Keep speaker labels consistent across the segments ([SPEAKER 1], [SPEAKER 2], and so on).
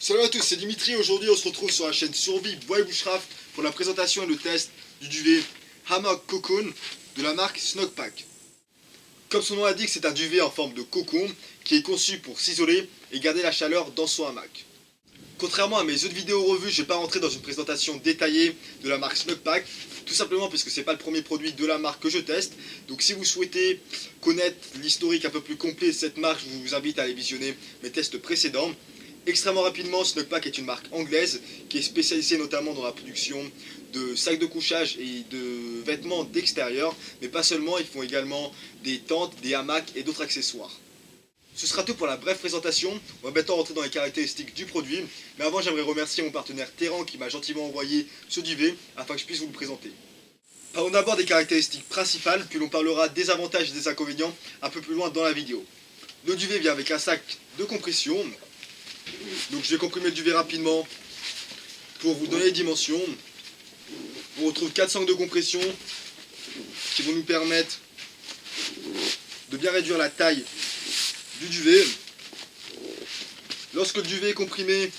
[SPEAKER 1] Salut à tous, c'est Dimitri. Aujourd'hui, on se retrouve sur la chaîne Survie Bois et Bushcraft pour la présentation et le test du duvet Hammock Cocoon de la marque Snugpak. Comme son nom l'indique, c'est un duvet en forme de cocon qui est conçu pour s'isoler et garder la chaleur dans son hamac. Contrairement à mes autres vidéos revues, je ne vais pas rentrer dans une présentation détaillée de la marque Snugpak, tout simplement parce que ce n'est pas le premier produit de la marque que je teste. Donc si vous souhaitez connaître l'historique un peu plus complet de cette marque, je vous invite à aller visionner mes tests précédents. Extrêmement rapidement, Snugpak est une marque anglaise qui est spécialisée notamment dans la production de sacs de couchage et de vêtements d'extérieur, mais pas seulement, ils font également des tentes, des hamacs et d'autres accessoires. Ce sera tout pour la brève présentation, on va maintenant rentrer dans les caractéristiques du produit, mais avant j'aimerais remercier mon partenaire Terran qui m'a gentiment envoyé ce duvet afin que je puisse vous le présenter. Parlons d'abord des caractéristiques principales, puis l'on parlera des avantages et des inconvénients un peu plus loin dans la vidéo. Le duvet vient avec un sac de compression. Donc je vais comprimer le duvet rapidement pour vous donner les dimensions. On retrouve 4 sangles de compression qui vont nous permettre de bien réduire la taille du duvet. Lorsque le duvet est comprimé,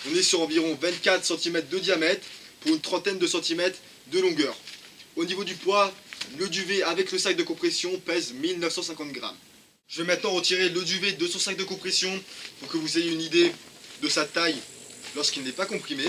[SPEAKER 1] on est sur environ 24 cm de diamètre pour une trentaine de centimètres de longueur. Au niveau du poids, le duvet avec le sac de compression pèse 1950 grammes. Je vais maintenant retirer le duvet de son sac de compression pour que vous ayez une idée de sa taille lorsqu'il n'est pas comprimé.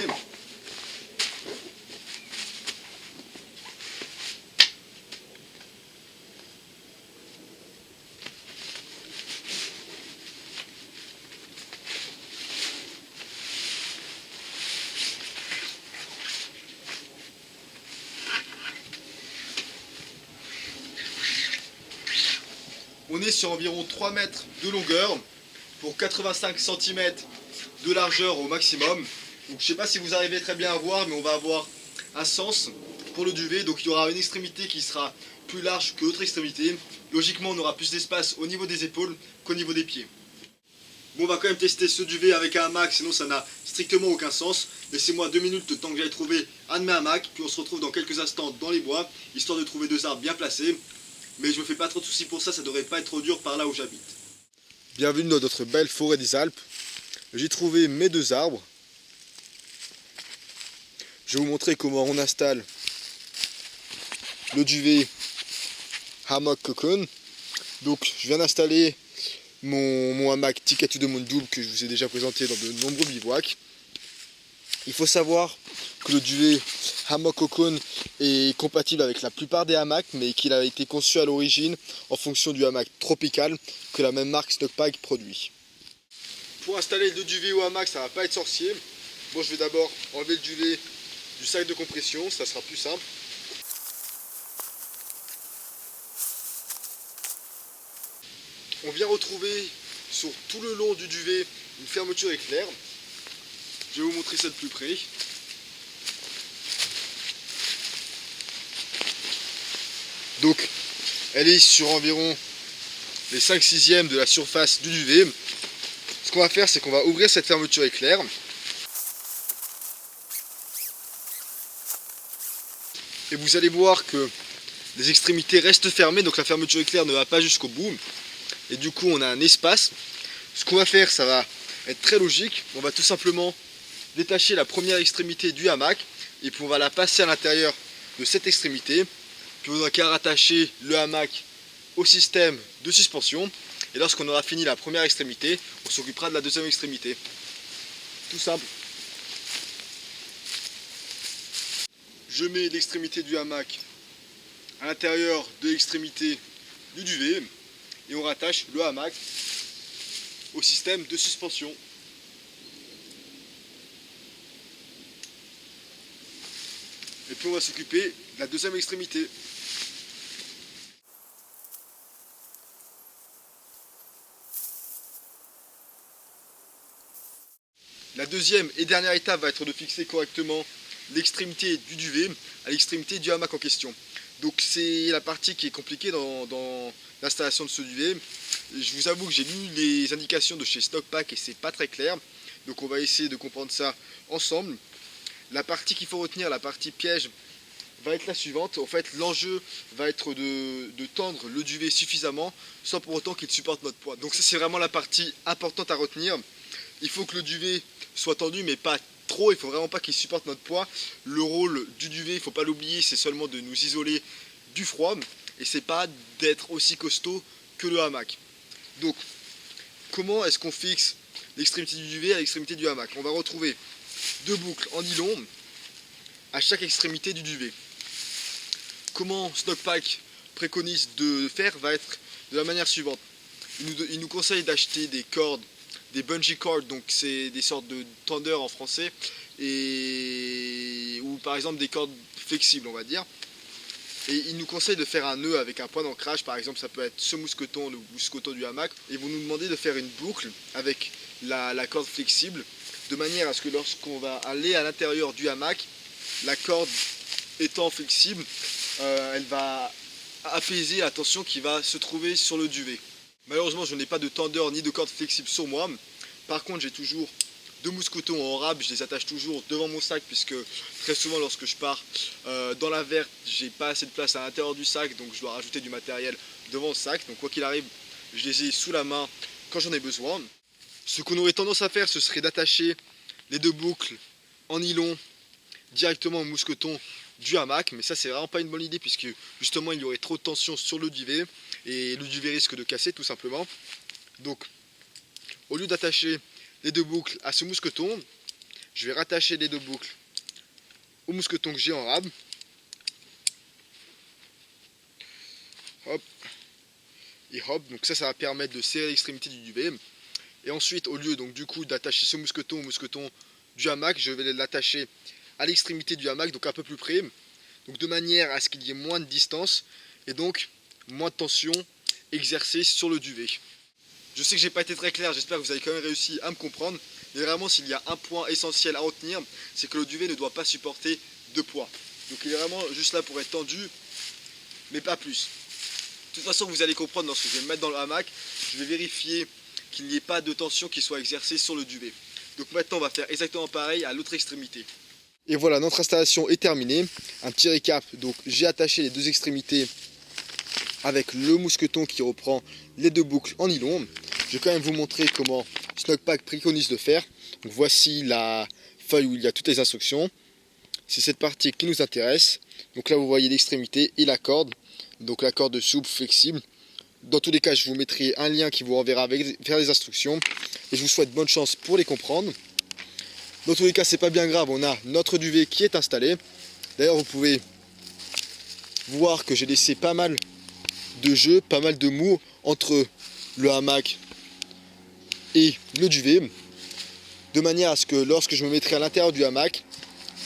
[SPEAKER 1] On est sur environ 3 mètres de longueur pour 85 cm de largeur au maximum. Donc je ne sais pas si vous arrivez très bien à voir, mais on va avoir un sens pour le duvet. Donc il y aura une extrémité qui sera plus large que l'autre extrémité. Logiquement on aura plus d'espace au niveau des épaules qu'au niveau des pieds. Bon, on va quand même tester ce duvet avec un hamac, sinon ça n'a strictement aucun sens. Laissez-moi 2 minutes le temps que j'aille trouver un de mes hamacs, puis on se retrouve dans quelques instants dans les bois, histoire de trouver 2 arbres bien placés. Mais je me fais pas trop de soucis pour ça, ça devrait pas être trop dur par là où j'habite. Bienvenue dans notre belle forêt des Alpes. J'ai trouvé mes 2 arbres. Je vais vous montrer comment on installe le duvet Hammock Cocoon. Donc je viens d'installer mon hamac Tikatu de Monde double que je vous ai déjà présenté dans de nombreux bivouacs. Il faut savoir que le duvet Hammock Cocoon est compatible avec la plupart des hamacs, mais qu'il a été conçu à l'origine en fonction du hamac tropical que la même marque Snugpak produit. Pour installer le duvet au hamac, ça va pas être sorcier. Bon, je vais d'abord enlever le duvet du sac de compression, ça sera plus simple. On vient retrouver sur tout le long du duvet une fermeture éclair. Je vais vous montrer ça de plus près. Donc, elle est sur environ les 5/6 de la surface du duvet. Ce qu'on va faire, c'est qu'on va ouvrir cette fermeture éclair. Et vous allez voir que les extrémités restent fermées, donc la fermeture éclair ne va pas jusqu'au bout. Et du coup, on a un espace. Ce qu'on va faire, ça va être très logique. On va tout simplement détacher la première extrémité du hamac et puis on va la passer à l'intérieur de cette extrémité. Puis on aura qu'à rattacher le hamac au système de suspension. Et lorsqu'on aura fini la première extrémité, on s'occupera de la deuxième extrémité. Tout simple. Je mets l'extrémité du hamac à l'intérieur de l'extrémité du duvet et on rattache le hamac au système de suspension. Et puis on va s'occuper de la deuxième extrémité. La deuxième et dernière étape va être de fixer correctement l'extrémité du duvet à l'extrémité du hamac en question. Donc c'est la partie qui est compliquée dans l'installation de ce duvet. Je vous avoue que j'ai lu les indications de chez Snugpak et c'est pas très clair. Donc on va essayer de comprendre ça ensemble. La partie qu'il faut retenir, la partie piège, va être la suivante. En fait, l'enjeu va être de tendre le duvet suffisamment sans pour autant qu'il supporte notre poids. Donc ça, c'est vraiment la partie importante à retenir. il faut que le duvet soit tendu, mais pas trop, il faut vraiment pas qu'il supporte notre poids. Le rôle du duvet, il ne faut pas l'oublier, c'est seulement de nous isoler du froid, et c'est pas d'être aussi costaud que le hamac. Donc, comment est-ce qu'on fixe l'extrémité du duvet à l'extrémité du hamac? On va retrouver deux boucles en nylon à chaque extrémité du duvet. Comment Snugpak préconise de faire va être de la manière suivante. Il nous conseille d'acheter des cordes, des bungee cords, donc c'est des sortes de tendeurs en français, ou par exemple des cordes flexibles, on va dire. Et il nous conseille de faire un nœud avec un point d'ancrage, par exemple ça peut être ce mousqueton, le mousqueton du hamac, et ils vont nous demander de faire une boucle avec la corde flexible, de manière à ce que lorsqu'on va aller à l'intérieur du hamac, la corde étant flexible, elle va apaiser la tension qui va se trouver sur le duvet. Malheureusement, je n'ai pas de tendeur ni de corde flexible sur moi. Par contre, j'ai toujours deux mousquetons en rab, je les attache toujours devant mon sac puisque très souvent lorsque je pars dans la verte, j'ai pas assez de place à l'intérieur du sac, donc je dois rajouter du matériel devant le sac. Donc quoi qu'il arrive, je les ai sous la main quand j'en ai besoin. Ce qu'on aurait tendance à faire, ce serait d'attacher les deux boucles en nylon directement au mousqueton du hamac, mais ça c'est vraiment pas une bonne idée puisque justement il y aurait trop de tension sur le duvet et le duvet risque de casser tout simplement. Donc au lieu d'attacher les deux boucles à ce mousqueton, je vais rattacher les deux boucles au mousqueton que j'ai en rab. Hop et hop, donc ça va permettre de serrer l'extrémité du duvet. Et ensuite, au lieu donc du coup d'attacher ce mousqueton au mousqueton du hamac, je vais l'attacher à l'extrémité du hamac, donc un peu plus près, donc de manière à ce qu'il y ait moins de distance et donc moins de tension exercée sur le duvet. Je sais que j'ai pas été très clair, j'espère que vous avez quand même réussi à me comprendre, mais vraiment s'il y a un point essentiel à retenir, c'est que le duvet ne doit pas supporter de poids. Donc il est vraiment juste là pour être tendu, mais pas plus. De toute façon, vous allez comprendre lorsque je vais me mettre dans le hamac, je vais vérifier qu'il n'y ait pas de tension qui soit exercée sur le duvet. Donc maintenant, on va faire exactement pareil à l'autre extrémité. Et voilà, notre installation est terminée. Un petit récap, donc j'ai attaché les deux extrémités avec le mousqueton qui reprend les deux boucles en nylon. Je vais quand même vous montrer comment Snugpak préconise de faire. Donc voici la feuille où il y a toutes les instructions. C'est cette partie qui nous intéresse. Donc là vous voyez l'extrémité et la corde. Donc la corde souple, flexible. Dans tous les cas, je vous mettrai un lien qui vous renverra vers les instructions. Et je vous souhaite bonne chance pour les comprendre. Dans tous les cas, c'est pas bien grave, on a notre duvet qui est installé. D'ailleurs, vous pouvez voir que j'ai laissé pas mal de jeu, pas mal de mou entre le hamac et le duvet, de manière à ce que lorsque je me mettrai à l'intérieur du hamac,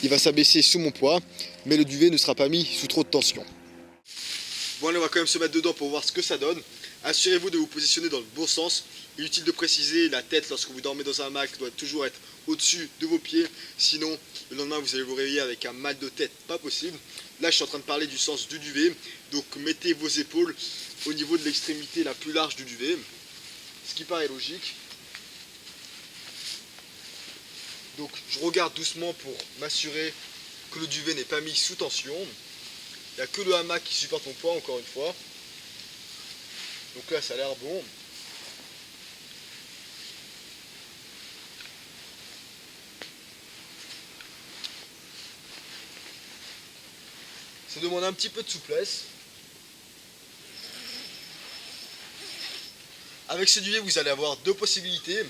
[SPEAKER 1] il va s'abaisser sous mon poids, mais le duvet ne sera pas mis sous trop de tension. Bon allez, on va quand même se mettre dedans pour voir ce que ça donne. Assurez-vous de vous positionner dans le bon sens. Inutile de préciser, la tête lorsque vous dormez dans un hamac doit toujours être au-dessus de vos pieds. Sinon, le lendemain, vous allez vous réveiller avec un mal de tête, pas possible. Là, je suis en train de parler du sens du duvet. Donc, mettez vos épaules au niveau de l'extrémité la plus large du duvet. Ce qui paraît logique. Donc, je regarde doucement pour m'assurer que le duvet n'est pas mis sous tension. Il n'y a que le hamac qui supporte mon poids, encore une fois. Donc là, ça a l'air bon. Ça demande un petit peu de souplesse. Avec ce duvet, vous allez avoir deux possibilités.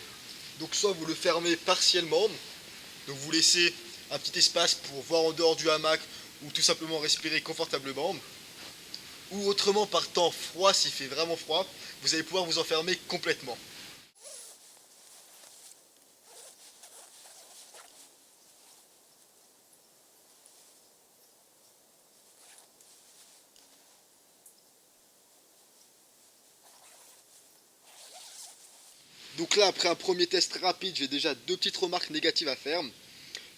[SPEAKER 1] Donc soit vous le fermez partiellement, donc vous laissez un petit espace pour voir en dehors du hamac ou tout simplement respirer confortablement. Ou autrement, par temps froid, s'il fait vraiment froid, vous allez pouvoir vous enfermer complètement. Donc là, après un premier test rapide, j'ai déjà deux petites remarques négatives à faire.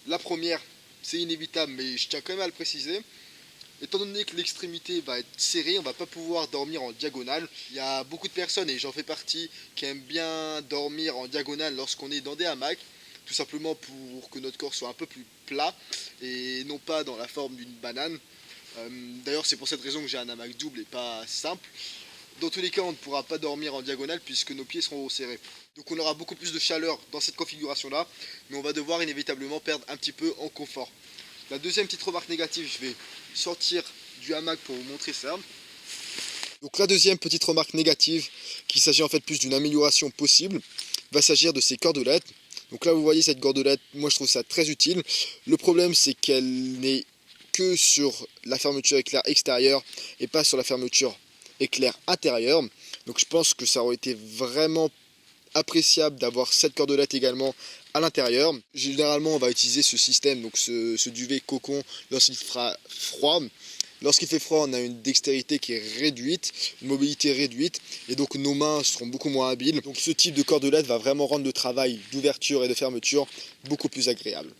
[SPEAKER 1] La première, c'est inévitable, mais je tiens quand même à le préciser. Étant donné que l'extrémité va être serrée, on ne va pas pouvoir dormir en diagonale. Il y a beaucoup de personnes, et j'en fais partie, qui aiment bien dormir en diagonale lorsqu'on est dans des hamacs. Tout simplement pour que notre corps soit un peu plus plat et non pas dans la forme d'une banane. D'ailleurs, c'est pour cette raison que j'ai un hamac double et pas simple. Dans tous les cas, on ne pourra pas dormir en diagonale puisque nos pieds seront resserrés. Donc on aura beaucoup plus de chaleur dans cette configuration-là, mais on va devoir inévitablement perdre un petit peu en confort. La deuxième petite remarque négative, je vais sortir du hamac pour vous montrer ça. Donc la deuxième petite remarque négative, qu'il s'agit en fait plus d'une amélioration possible, va s'agir de ces cordelettes. Donc là vous voyez cette cordelette, moi je trouve ça très utile. Le problème c'est qu'elle n'est que sur la fermeture éclair extérieure et pas sur la fermeture éclair intérieure. Donc je pense que ça aurait été vraiment appréciable d'avoir cette cordelette également à l'intérieur. Généralement on va utiliser ce système, donc ce duvet cocon lorsqu'il fera froid. Lorsqu'il fait froid, on a une dextérité qui est réduite, une mobilité réduite, et donc nos mains seront beaucoup moins habiles. Donc ce type de cordelette va vraiment rendre le travail d'ouverture et de fermeture beaucoup plus agréable.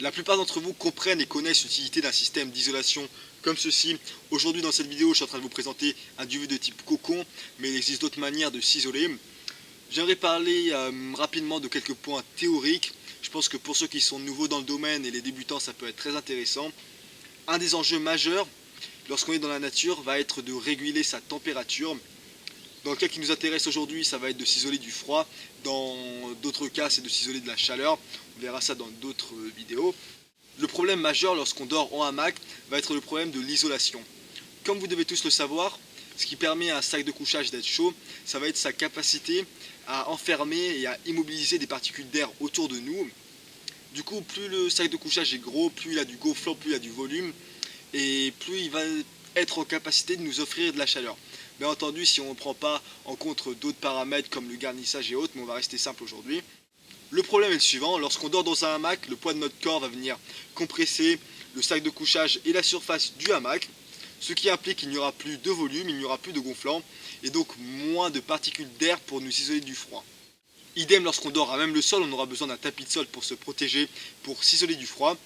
[SPEAKER 1] La plupart d'entre vous comprennent et connaissent l'utilité d'un système d'isolation comme ceci. Aujourd'hui dans cette vidéo, je suis en train de vous présenter un duvet de type cocon, mais il existe d'autres manières de s'isoler. J'aimerais parler rapidement de quelques points théoriques. Je pense que pour ceux qui sont nouveaux dans le domaine et les débutants, ça peut être très intéressant. Un des enjeux majeurs lorsqu'on est dans la nature va être de réguler sa température. Dans le cas qui nous intéresse aujourd'hui, ça va être de s'isoler du froid. Dans d'autres cas, c'est de s'isoler de la chaleur. On verra ça dans d'autres vidéos. Le problème majeur lorsqu'on dort en hamac va être le problème de l'isolation. Comme vous devez tous le savoir, ce qui permet à un sac de couchage d'être chaud, ça va être sa capacité à enfermer et à immobiliser des particules d'air autour de nous. Du coup, plus le sac de couchage est gros, plus il a du gonflant, plus il a du volume, et plus il va être en capacité de nous offrir de la chaleur. Bien entendu, si on ne prend pas en compte d'autres paramètres comme le garnissage et autres, mais on va rester simple aujourd'hui. Le problème est le suivant, lorsqu'on dort dans un hamac, le poids de notre corps va venir compresser le sac de couchage et la surface du hamac, ce qui implique qu'il n'y aura plus de volume, il n'y aura plus de gonflant, et donc moins de particules d'air pour nous isoler du froid. Idem lorsqu'on dort à même le sol, on aura besoin d'un tapis de sol pour se protéger, pour s'isoler du froid,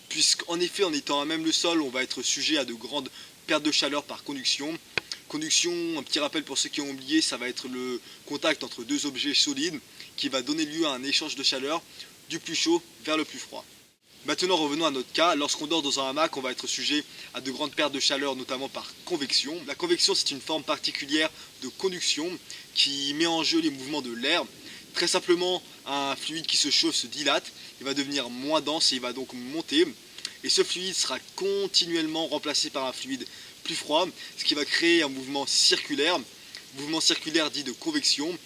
[SPEAKER 1] puisqu'en effet en étant à même le sol, on va être sujet à de grandes pertes de chaleur par conduction. Conduction, un petit rappel pour ceux qui ont oublié, ça va être le contact entre deux objets solides qui va donner lieu à un échange de chaleur du plus chaud vers le plus froid. Maintenant revenons à notre cas, lorsqu'on dort dans un hamac, on va être sujet à de grandes pertes de chaleur, notamment par convection. La convection, c'est une forme particulière de conduction qui met en jeu les mouvements de l'air. Très simplement, un fluide qui se chauffe se dilate, il va devenir moins dense et il va donc monter. Et ce fluide sera continuellement remplacé par un fluide plus froid, ce qui va créer un mouvement circulaire dit de convection.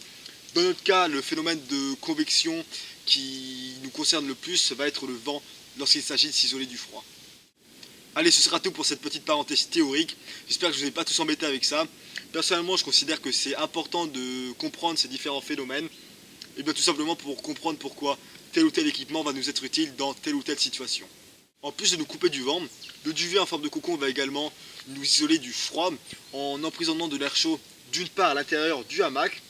[SPEAKER 1] Dans notre cas, le phénomène de convection qui nous concerne le plus va être le vent lorsqu'il s'agit de s'isoler du froid. Allez, ce sera tout pour cette petite parenthèse théorique. J'espère que je ne vous ai pas tous embêté avec ça. Personnellement, je considère que c'est important de comprendre ces différents phénomènes. Et bien tout simplement pour comprendre pourquoi tel ou tel équipement va nous être utile dans telle ou telle situation. En plus de nous couper du vent, le duvet en forme de cocon va également nous isoler du froid en emprisonnant de l'air chaud d'une part à l'intérieur du hamac,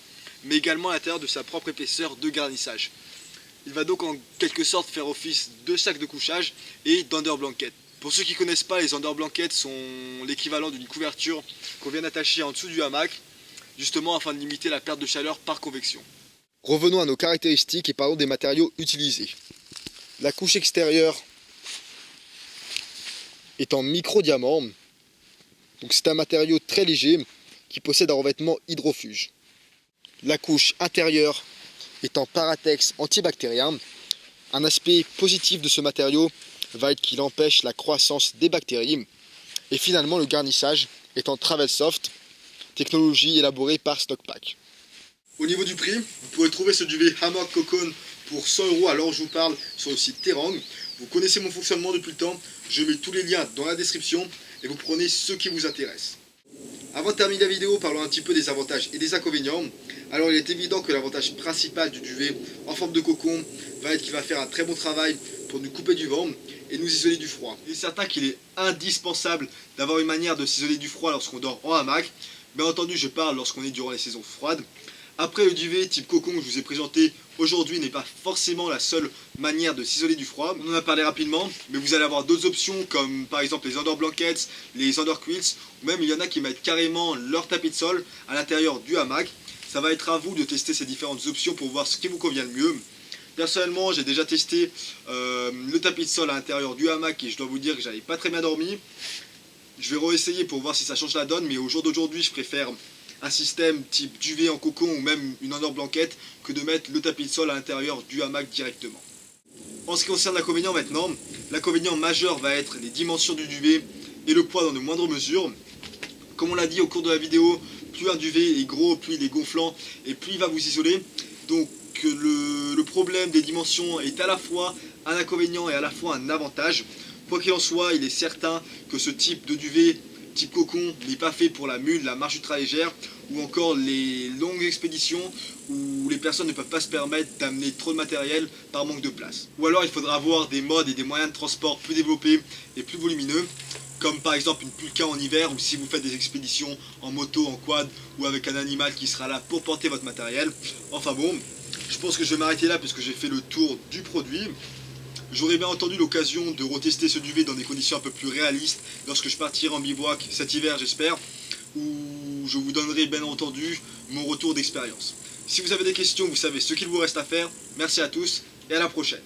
[SPEAKER 1] mais également à l'intérieur de sa propre épaisseur de garnissage. Il va donc en quelque sorte faire office de sac de couchage et d'underblanket. Pour ceux qui ne connaissent pas, les underblankets sont l'équivalent d'une couverture qu'on vient d'attacher en dessous du hamac, justement afin de limiter la perte de chaleur par convection. Revenons à nos caractéristiques et parlons des matériaux utilisés. La couche extérieure est en micro-diamant, donc c'est un matériau très léger qui possède un revêtement hydrofuge. La couche intérieure est en paratex antibactérien. Un aspect positif de ce matériau va être qu'il empêche la croissance des bactéries. Et finalement, le garnissage est en Travel Soft, technologie élaborée par Snockpack. Au niveau du prix, vous pourrez trouver ce duvet Hammock Cocon pour 100 € à l'heure où je vous parle sur le site Terang. Vous connaissez mon fonctionnement depuis le temps, je mets tous les liens dans la description et vous prenez ceux qui vous intéressent. Avant de terminer la vidéo, parlons un petit peu des avantages et des inconvénients. Alors il est évident que l'avantage principal du duvet en forme de cocon va être qu'il va faire un très bon travail pour nous couper du vent et nous isoler du froid. Il est certain qu'il est indispensable d'avoir une manière de s'isoler du froid lorsqu'on dort en hamac. Bien entendu, je parle lorsqu'on est durant les saisons froides. Après, le duvet type cocon que je vous ai présenté aujourd'hui n'est pas forcément la seule manière de s'isoler du froid. On en a parlé rapidement, mais vous allez avoir d'autres options comme par exemple les underblankets, les underquilts, ou même il y en a qui mettent carrément leur tapis de sol à l'intérieur du hamac. Ça va être à vous de tester ces différentes options pour voir ce qui vous convient le mieux. Personnellement, j'ai déjà testé le tapis de sol à l'intérieur du hamac et je dois vous dire que j'avais pas très bien dormi. Je vais réessayer pour voir si ça change la donne, mais au jour d'aujourd'hui, je préfère un système type duvet en cocon ou même une en blanquette que de mettre le tapis de sol à l'intérieur du hamac directement. En ce qui concerne l'inconvénient maintenant, l'inconvénient majeur va être les dimensions du duvet et le poids dans de moindres mesures. Comme on l'a dit au cours de la vidéo, plus un duvet est gros, plus il est gonflant et plus il va vous isoler. Donc le problème des dimensions est à la fois un inconvénient et à la fois un avantage. Quoi qu'il en soit, il est certain que ce type de duvet, type cocon, n'est pas fait pour la mule, la marche ultra légère, ou encore les longues expéditions où les personnes ne peuvent pas se permettre d'amener trop de matériel par manque de place. Ou alors il faudra avoir des modes et des moyens de transport plus développés et plus volumineux, comme par exemple une pulka en hiver, ou si vous faites des expéditions en moto, en quad, ou avec un animal qui sera là pour porter votre matériel. Enfin bon, je pense que je vais m'arrêter là parce que j'ai fait le tour du produit. J'aurai bien entendu l'occasion de retester ce duvet dans des conditions un peu plus réalistes lorsque je partirai en bivouac cet hiver, j'espère, où je vous donnerai bien entendu mon retour d'expérience. Si vous avez des questions, vous savez ce qu'il vous reste à faire. Merci à tous et à la prochaine.